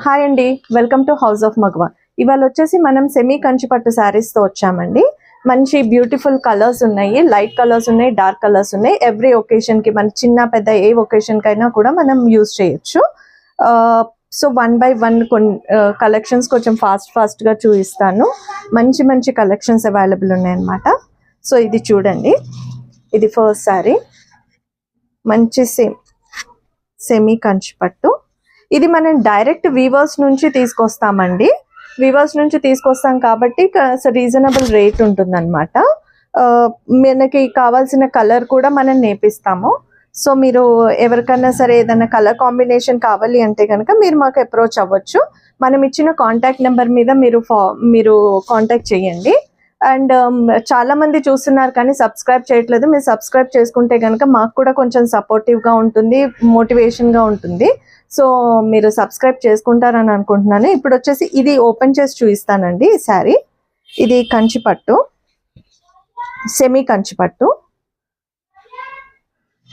Hi అండి, welcome to house of మగవా. ఇవాళ వచ్చేసి మనం సెమీ కంచిపట్టు శారీస్తో వచ్చామండి. మంచి బ్యూటిఫుల్ కలర్స్ ఉన్నాయి, లైట్ కలర్స్ ఉన్నాయి, డార్క్ కలర్స్ ఉన్నాయి. ఎవ్రీ ఒకేషన్కి మన చిన్న పెద్ద ఏ ఒకేషన్కైనా కూడా మనం యూజ్ చేయొచ్చు. సో 1 by 1 కొన్ని కలెక్షన్స్ కొంచెం ఫాస్ట్గా చూపిస్తాను. మంచి మంచి కలెక్షన్స్ అవైలబుల్ ఉన్నాయన్నమాట. సో ఇది చూడండి, ఇది ఫస్ట్ శారీ, మంచి సెమీ కంచిపట్టు. ఇది మనం డైరెక్ట్ వీవర్స్ నుంచి తీసుకొస్తామండి. వీవర్స్ నుంచి తీసుకొస్తాం కాబట్టి రీజనబుల్ రేట్ ఉంటుందన్నమాట. మనకి కావాల్సిన కలర్ కూడా మనం నేర్పిస్తాము. సో మీరు ఎవరికైనా సరే ఏదైనా కలర్ కాంబినేషన్ కావాలి అంటే కనుక మీరు మాకు అప్రోచ్ అవ్వచ్చు. మనం ఇచ్చిన కాంటాక్ట్ నెంబర్ మీద మీరు కాంటాక్ట్ చేయండి. అండ్ చాలా మంది చూస్తున్నారు కానీ సబ్స్క్రైబ్ చేయట్లేదు. మీరు సబ్స్క్రైబ్ చేసుకుంటే కనుక మాకు కూడా కొంచెం సపోర్టివ్గా ఉంటుంది, మోటివేషన్గా ఉంటుంది. సో మీరు సబ్స్క్రైబ్ చేసుకుంటారని అనుకుంటున్నాను. ఇప్పుడు వచ్చేసి ఇది ఓపెన్ చేసి చూపిస్తానండి. ఈ శారీ, ఇది కంచిపట్టు, సెమీ కంచిపట్టు.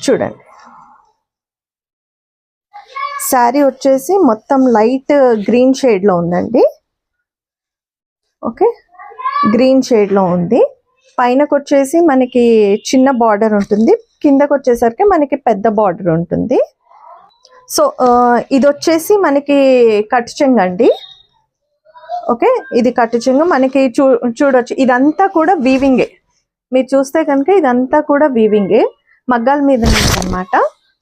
చూడండి, శారీ వచ్చేసి మొత్తం లైట్ గ్రీన్ షేడ్లో ఉందండి. ఓకే, గ్రీన్ షేడ్లో ఉంది. పైనకు వచ్చేసి మనకి చిన్న బార్డర్ ఉంటుంది, కిందకు వచ్చేసరికి మనకి పెద్ద బార్డర్ ఉంటుంది. సో ఇది వచ్చేసి మనకి కట్ చెంగు అండి. ఓకే, ఇది కట్ చెంగు మనకి చూడొచ్చు. ఇదంతా కూడా వీవింగే. మీరు చూస్తే కనుక ఇదంతా కూడా వీవింగే, మగ్గాల మీద అన్నమాట.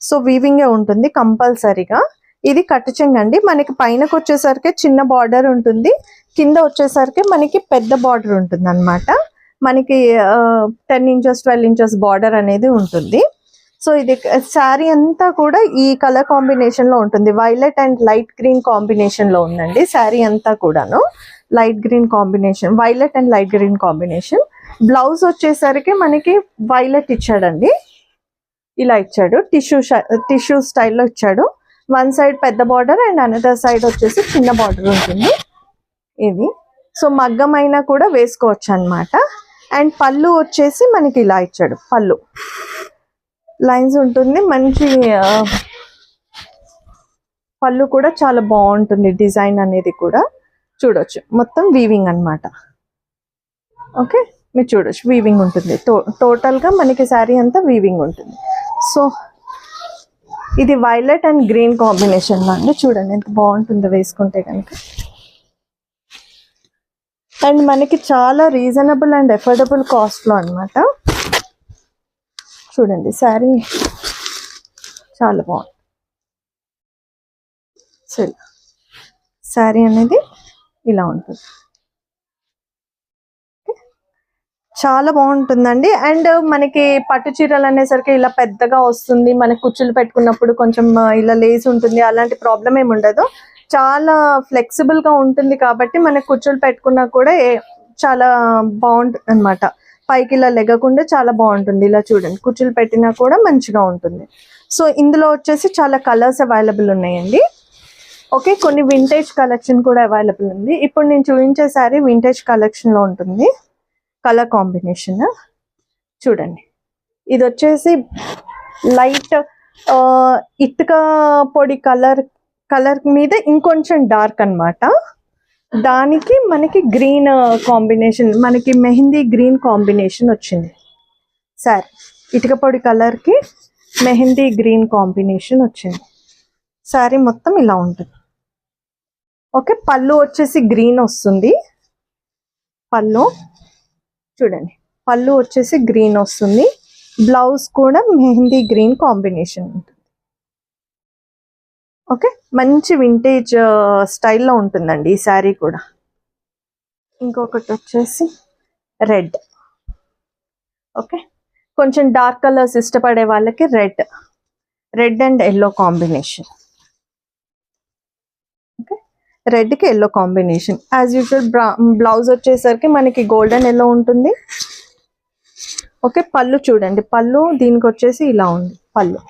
సో వీవింగే ఉంటుంది కంపల్సరీగా. ఇది కట్ చెంగు అండి. మనకి పైనకు వచ్చేసరికి చిన్న బార్డర్ ఉంటుంది, కింద వచ్చేసరికి మనకి పెద్ద బార్డర్ ఉంటుంది అన్నమాట. మనకి 10 inches 12 inches బార్డర్ అనేది ఉంటుంది. సో ఇది శారీ అంతా కూడా ఈ కలర్ కాంబినేషన్ లో ఉంటుంది. Violet and light green combination లో ఉందండి శారీ అంతా కూడాను. Light green combination, violet and light green combination. Blouse వచ్చేసరికి మనకి వైలెట్ ఇచ్చాడండి, ఇలా ఇచ్చాడు. టిష్యూ స్టైల్లో ఇచ్చాడు. వన్ సైడ్ పెద్ద బార్డర్ అండ్ అనదర్ సైడ్ వచ్చేసి చిన్న బార్డర్ ఉంటుంది ఇది. సో మగ్గం అయినా కూడా వేసుకోవచ్చు అన్నమాట. అండ్ పళ్ళు వచ్చేసి మనకి ఇలా ఇచ్చాడు. పళ్ళు లైన్స్ ఉంటుంది, మంచి పళ్ళు కూడా చాలా బాగుంటుంది. డిజైన్ అనేది కూడా చూడొచ్చు, మొత్తం వీవింగ్ అన్నమాట. ఓకే, మీరు చూడొచ్చు వీవింగ్ ఉంటుంది. టోటల్గా మనకి శారీ అంతా వీవింగ్ ఉంటుంది. సో ఇది వైలెట్ అండ్ గ్రీన్ కాంబినేషన్లో అండి. చూడండి ఎంత బాగుంటుందో వేసుకుంటే కనుక. అండ్ మనకి చాలా రీజనబుల్ అండ్ అఫోర్డబుల్ కాస్ట్లో అన్నమాట. చూడండి శారీ చాలా బాగుంది. సో శారీ అనేది ఇలా ఉంటుంది, చాలా బాగుంటుందండి. అండ్ మనకి పట్టు చీరలు అనేసరికి ఇలా పెద్దగా వస్తుంది, మనకి కుచ్చులు పెట్టుకున్నప్పుడు కొంచెం ఇలా లేసి ఉంటుంది, అలాంటి ప్రాబ్లం ఏమి ఉండదు. చాలా ఫ్లెక్సిబుల్గా ఉంటుంది కాబట్టి మనకి కుచ్చులు పెట్టుకున్నా కూడా చాలా బాగుంటుంది అనమాట. పైకి ఇలా లెగకుండా చాలా బాగుంటుంది. ఇలా చూడండి, కుచ్చులు పెట్టినా కూడా మంచిగా ఉంటుంది. సో ఇందులో వచ్చేసి చాలా కలర్స్ అవైలబుల్ ఉన్నాయండి. ఓకే, కొన్ని వింటేజ్ కలెక్షన్ కూడా అవైలబుల్ ఉంది. ఇప్పుడు నేను చూపించే శారీ వింటేజ్ కలెక్షన్లో ఉంటుంది. కలర్ కాంబినేషన్ చూడండి, ఇది వచ్చేసి లైట్ ఇటుక పొడి కలర్ మీద ఇంకొంచెం డార్క్ అన్నమాట. దానికి మనకి గ్రీన్ కాంబినేషన్, మనకి మెహందీ గ్రీన్ కాంబినేషన్ వచ్చింది. సరే, ఇటుక పొడి కలర్కి మెహందీ గ్రీన్ కాంబినేషన్ వచ్చింది. శారీ మొత్తం ఇలా ఉంటుంది. ఓకే, పళ్ళు వచ్చేసి గ్రీన్ వస్తుంది. పళ్ళు చూడండి, పళ్ళు వచ్చేసి గ్రీన్ వస్తుంది. బ్లౌజ్ కూడా మెహందీ గ్రీన్ కాంబినేషన్ ఉంటుంది. ఓకే, మంచి వింటేజ్ స్టైల్లో ఉంటుందండి ఈ శారీ కూడా. ఇంకొకటి వచ్చేసి రెడ్. ఓకే, కొంచెం డార్క్ కలర్స్ ఇష్టపడే వాళ్ళకి red and yellow combination. Okay, రెడ్కి yellow combination. As usual blouse వచ్చేసరికి మనకి గోల్డెన్ ఎల్లో ఉంటుంది. ఓకే, పళ్ళు చూడండి, పళ్ళు దీనికి వచ్చేసి ఇలా ఉంది పళ్ళు.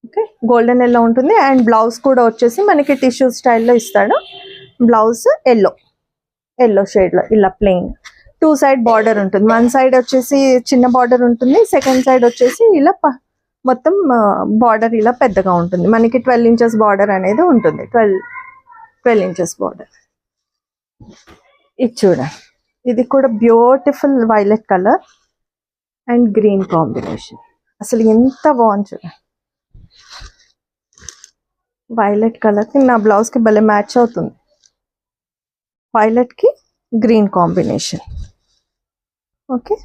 ఓకే, గోల్డెన్ ఎల్లో ఉంటుంది. అండ్ బ్లౌజ్ కూడా వచ్చేసి మనకి టిష్యూ స్టైల్లో ఇస్తాడు. బ్లౌజ్ ఎల్లో షేడ్లో ఇలా ప్లెయిన్. 2 side బార్డర్ ఉంటుంది. 1 side వచ్చేసి చిన్న బార్డర్ ఉంటుంది, సెకండ్ సైడ్ వచ్చేసి ఇలా మొత్తం బార్డర్ ఇలా పెద్దగా ఉంటుంది. మనకి 12 ఇంచెస్ బార్డర్ అనేది ఉంటుంది. 12 ఇంచెస్ బార్డర్. ఇది చూడండి, ఇది కూడా beautiful violet colour and green combination. అసలు ఎంత బాగుంది చూడండి. వైలెట్ కలర్కి నా బ్లౌజ్కి భలే మ్యాచ్ అవుతుంది. వైలెట్కి గ్రీన్ కాంబినేషన్. ఓకే,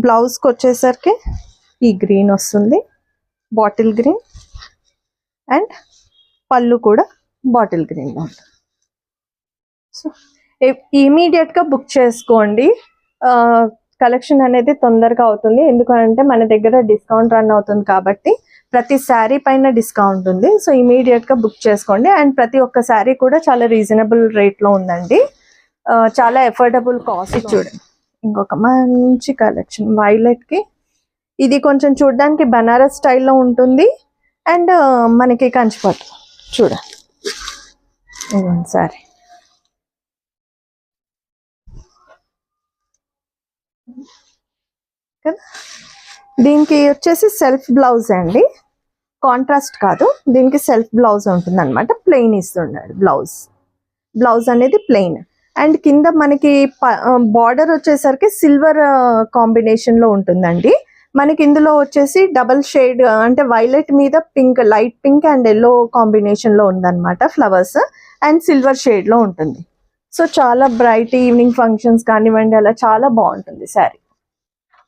బ్లౌజ్కి వచ్చేసరికి ఈ గ్రీన్ వస్తుంది, బాటిల్ గ్రీన్, అండ్ పళ్ళు కూడా బాటిల్ గ్రీన్లో ఉంటుంది. సో ఇమీడియట్గా బుక్ చేసుకోండి. కలెక్షన్ అనేది తొందరగా అవుతుంది, ఎందుకంటే మన దగ్గర డిస్కౌంట్ రన్ అవుతుంది కాబట్టి ప్రతి శారీ పైన డిస్కౌంట్ ఉంది. సో ఇమీడియట్గా బుక్ చేసుకోండి. అండ్ ప్రతి ఒక్క శారీ కూడా చాలా రీజనబుల్ రేట్లో ఉందండి, చాలా ఎఫోర్డబుల్ కాస్ట్. చూడండి, ఇంకొక మంచి కలెక్షన్ వైలెట్కి. ఇది కొంచెం చూడడానికి బనారస్ స్టైల్లో ఉంటుంది అండ్ మనకి కంచిపట్టు. చూడండి సారీ, కదా. దీనికి వచ్చేసి సెల్ఫ్ బ్లౌజ్ అండి, కాంట్రాస్ట్ కాదు. దీనికి సెల్ఫ్ బ్లౌజ్ ఉంటుంది అనమాట. ప్లెయిన్ ఇస్తున్నాడు బ్లౌజ్ అనేది ప్లెయిన్. అండ్ కింద మనకి బార్డర్ వచ్చేసరికి సిల్వర్ కాంబినేషన్లో ఉంటుందండి. మనకి ఇందులో వచ్చేసి డబల్ షేడ్ అంటే వైలెట్ మీద pink, light pink and yellow కాంబినేషన్లో ఉందన్నమాట ఫ్లవర్స్. అండ్ సిల్వర్ షేడ్లో ఉంటుంది. సో చాలా బ్రైట్ ఈవినింగ్ ఫంక్షన్స్ కానివ్వండి, అలా చాలా బాగుంటుంది శారీ.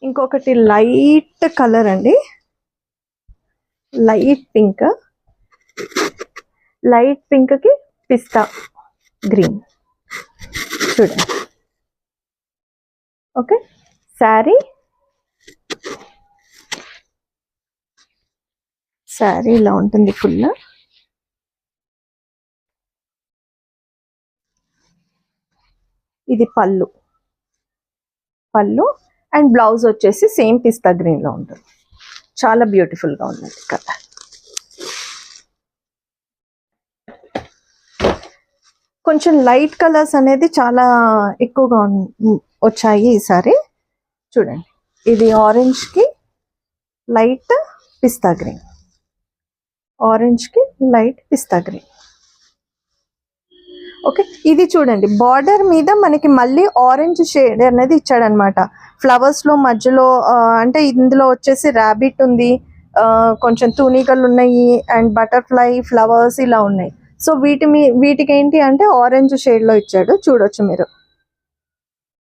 ఇంకొకటి లైట్ కలర్ అండి, లైట్ పింక్కి పిస్తా గ్రీన్. చూడండి, ఓకే. శారీ ఇలా ఉంటుంది ఫుల్. ఇది పళ్ళు అండ్ బ్లౌజ్ వచ్చేసి సేమ్ పిస్తా గ్రీన్లో ఉంటుంది. చాలా బ్యూటిఫుల్గా ఉందండి కదా. కొంచెం లైట్ కలర్స్ అనేది చాలా ఎక్కువగా వచ్చాయి ఈసారి. చూడండి, ఇది ఆరెంజ్కి లైట్ పిస్తా గ్రీన్, ఓకే. ఇది చూడండి, బార్డర్ మీద మనకి మళ్ళీ ఆరెంజ్ షేడ్ అనేది ఇచ్చాడనమాట ఫ్లవర్స్లో మధ్యలో. అంటే ఇందులో వచ్చేసి ర్యాబిట్ ఉంది, కొంచెం తూనికలు ఉన్నాయి అండ్ బటర్ఫ్లై ఫ్లవర్స్ ఇలా ఉన్నాయి. సో వీటికి ఏంటి అంటే ఆరెంజ్ షేడ్లో ఇచ్చాడు. చూడొచ్చు మీరు,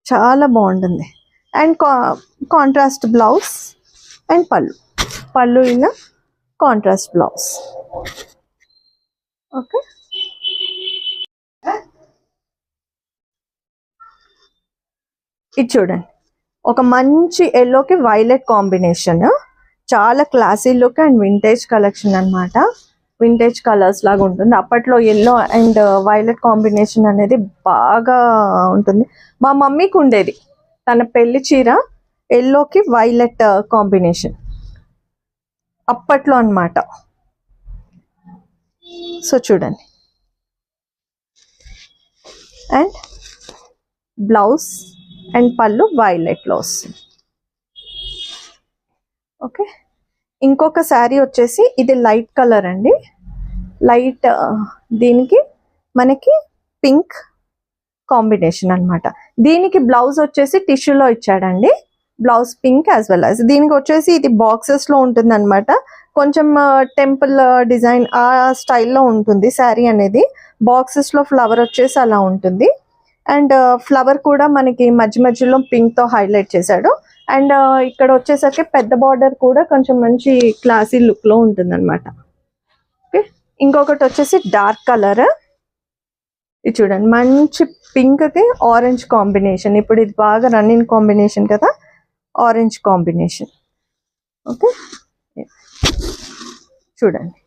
చాలా బాగుంటుంది. అండ్ కాంట్రాస్ట్ బ్లౌజ్ అండ్ పళ్ళు ఇలా కాంట్రాస్ట్ బ్లౌజ్. ఓకే, ఇది చూడండి, ఒక మంచి ఎల్లోకి వైలెట్ కాంబినేషన్. చాలా classy look and vintage collection అనమాట. వింటేజ్ కలర్స్ లాగా ఉంటుంది. అప్పట్లో ఎల్లో అండ్ వైలెట్ కాంబినేషన్ అనేది బాగా ఉంటుంది. మా మమ్మీకి ఉండేది, తన పెళ్లి చీర ఎల్లోకి వైలెట్ కాంబినేషన్ అప్పట్లో అనమాట. సో చూడండి, అండ్ బ్లౌజ్ అండ్ పళ్ళు వైలెట్లో వస్తుంది. ఓకే, ఇంకొక శారీ వచ్చేసి ఇది లైట్ కలర్ అండి, లైట్ దీనికి మనకి పింక్ కాంబినేషన్ అనమాట. దీనికి బ్లౌజ్ వచ్చేసి టిష్యూలో ఇచ్చాడండి, blouse pink as well as. దీనికి వచ్చేసి ఇది బాక్సెస్లో ఉంటుంది అనమాట. కొంచెం టెంపుల్ డిజైన్ ఆ స్టైల్లో ఉంటుంది శారీ అనేది. బాక్సెస్లో ఫ్లవర్ వచ్చేసి అలా ఉంటుంది. అండ్ ఫ్లవర్ కూడా మనకి మధ్యలో పింక్తో హైలైట్ చేశాడు. అండ్ ఇక్కడ వచ్చేసరికి పెద్ద బార్డర్ కూడా కొంచెం మంచి క్లాసీ లుక్లో ఉంటుంది అనమాట. ఓకే, ఇంకొకటి వచ్చేసి డార్క్ కలర్. ఇది చూడండి, మంచి పింక్కి ఆరెంజ్ కాంబినేషన్. ఇప్పుడు ఇది బాగా రన్నింగ్ కాంబినేషన్ కదా, ఆరెంజ్ కాంబినేషన్. ఓకే, చూడండి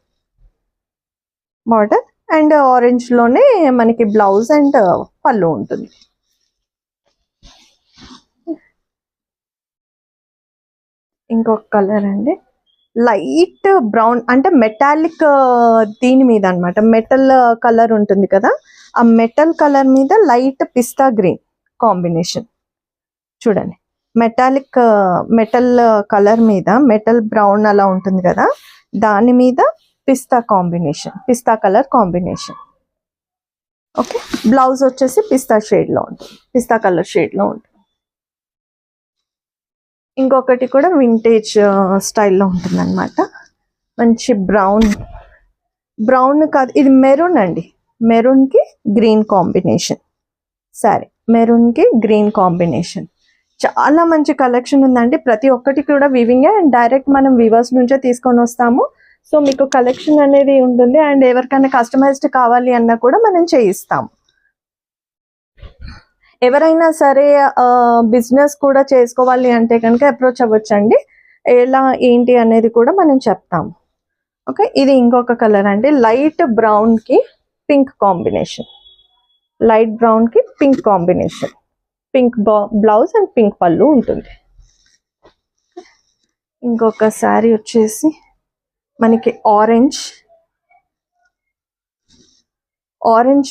బార్డర్ అండ్ ఆరెంజ్లోనే మనకి బ్లౌజ్ అండ్ పళ్ళు ఉంటుంది. ఇంకొక కలర్ అండి, లైట్ బ్రౌన్ అంటే మెటాలిక్ దీని మీద అనమాట. మెటల్ కలర్ ఉంటుంది కదా, ఆ మెటల్ కలర్ మీద లైట్ పిస్తా గ్రీన్ కాంబినేషన్. చూడండి, మెటాలిక్ మెటల్ కలర్ మీద మెటల్ బ్రౌన్ అలా ఉంటుంది కదా, దాని మీద పిస్తా కాంబినేషన్, పిస్తా కలర్ కాంబినేషన్. ఓకే, బ్లౌజ్ వచ్చేసి పిస్తా షేడ్లో ఉంటుంది, పిస్తా కలర్ షేడ్లో ఉంటుంది. ఇంకొకటి కూడా వింటేజ్ స్టైల్లో ఉంటుంది అనమాట. మంచి బ్రౌన్ కాదు, ఇది మెరూన్ అండి. మెరూన్కి గ్రీన్ కాంబినేషన్ సారీ, మెరూన్కి గ్రీన్ కాంబినేషన్. చాలా మంచి కలెక్షన్ ఉందండి. ప్రతి ఒక్కటి కూడా వీవింగ్ అండ్ డైరెక్ట్ మనం వీవర్స్ నుంచే తీసుకొని వస్తాము. సో మీకు కలెక్షన్ అనేది ఉంటుంది. అండ్ ఎవరికైనా కస్టమైజ్డ్ కావాలి అన్నా కూడా మనం చేయిస్తాము. ఎవరైనా సరే బిజినెస్ కూడా చేసుకోవాలి అంటే కనుక అప్రోచ్ అవ్వచ్చండి. ఎలా ఏంటి అనేది కూడా మనం చెప్తాము. ఓకే, ఇది ఇంకొక కలర్ అండి. లైట్ బ్రౌన్కి పింక్ కాంబినేషన్, లైట్ బ్రౌన్కి pink combination. Pink blouse and pink పళ్ళు ఉంటుంది. ఇంకొక శారీ వచ్చేసి మనకి ఆరెంజ్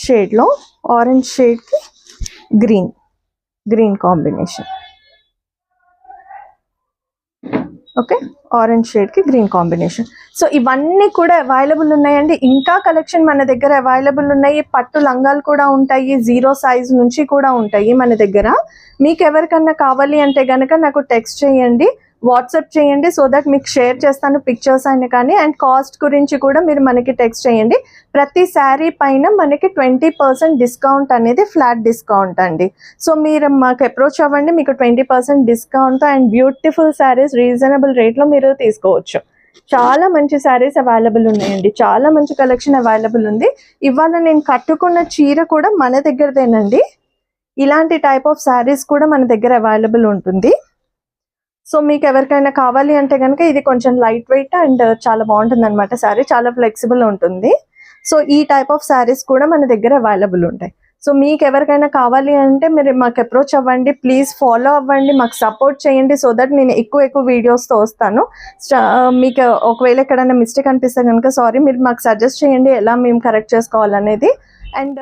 షేడ్లో, ఆరెంజ్ షేడ్కి గ్రీన్ కాంబినేషన్. ఓకే, ఆరెంజ్ షేడ్కి గ్రీన్ కాంబినేషన్. సో ఇవన్నీ కూడా అవైలబుల్ ఉన్నాయండి. ఇంకా కలెక్షన్ మన దగ్గర అవైలబుల్ ఉన్నాయి. పట్టు లంగాలు కూడా ఉంటాయి, 0 సైజ్ నుంచి కూడా ఉంటాయి మన దగ్గర. మీకు ఎవరికన్నా కావాలి అంటే కనుక నాకు టెక్స్ట్ చేయండి, వాట్సాప్ చేయండి. సో దట్ మీకు షేర్ చేస్తాను పిక్చర్స్ అయినా కానీ. అండ్ కాస్ట్ గురించి కూడా మీరు మనకి టెక్స్ట్ చేయండి. ప్రతి శారీ పైన మనకి 20% డిస్కౌంట్ అనేది ఫ్లాట్ డిస్కౌంట్ అండి. సో మీరు మాకు అప్రోచ్ అవ్వండి, మీకు 20% discount and beautiful saris reasonable రేట్లో మీరు తీసుకోవచ్చు. చాలా మంచి శారీస్ అవైలబుల్ ఉన్నాయండి, చాలా మంచి కలెక్షన్ అవైలబుల్ ఉంది. ఇవాళ నేను కట్టుకున్న చీర కూడా మన దగ్గరదేనండి. ఇలాంటి టైప్ ఆఫ్ శారీస్ కూడా మన దగ్గర అవైలబుల్ ఉంటుంది. సో మీకు ఎవరికైనా కావాలి అంటే కనుక ఇది కొంచెం లైట్ వెయిట్ అండ్ చాలా బాగుంటుంది అనమాట. శారీ చాలా ఫ్లెక్సిబుల్ ఉంటుంది. సో ఈ టైప్ ఆఫ్ శారీస్ కూడా మన దగ్గర అవైలబుల్ ఉంటాయి. సో మీకు ఎవరికైనా కావాలి అంటే మీరు మాకు అప్రోచ్ అవ్వండి, ప్లీజ్ ఫాలో అవ్వండి, మాకు సపోర్ట్ చేయండి. సో దట్ నేను ఎక్కువ వీడియోస్తో వస్తాను. మీకు ఒకవేళ ఎక్కడైనా మిస్టేక్ అనిపిస్తే కనుక సారీ, మీరు మాకు సజెస్ట్ చేయండి ఎలా మేము కరెక్ట్ చేసుకోవాలనేది. అండ్